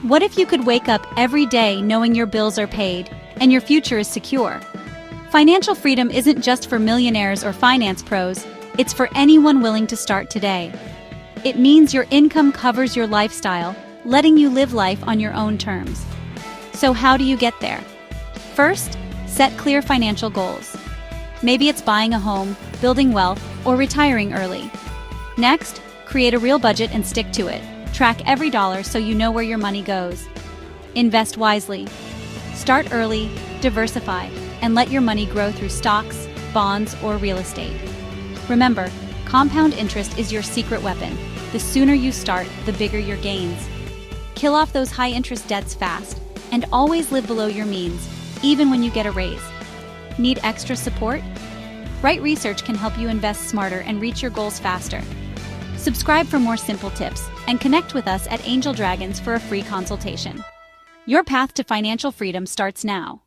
What if you could wake up every day knowing your bills are paid and your future is secure? Financial freedom isn't just for millionaires or finance pros, it's for anyone willing to start today. It means your income covers your lifestyle, letting you live life on your own terms. So how do you get there? First, set clear financial goals. Maybe it's buying a home, building wealth, or retiring early. Next, create a real budget and stick to it. Track every dollar so you know where your money goes. Invest wisely. Start early, diversify, and let your money grow through stocks, bonds, or real estate. Remember, compound interest is your secret weapon. The sooner you start, the bigger your gains. Kill off those high-interest debts fast, and always live below your means, even when you get a raise. Need extra support? Wright Research can help you invest smarter and reach your goals faster. Subscribe for more simple tips, and connect with us at Angel Dragons for a free consultation. Your path to financial freedom starts now.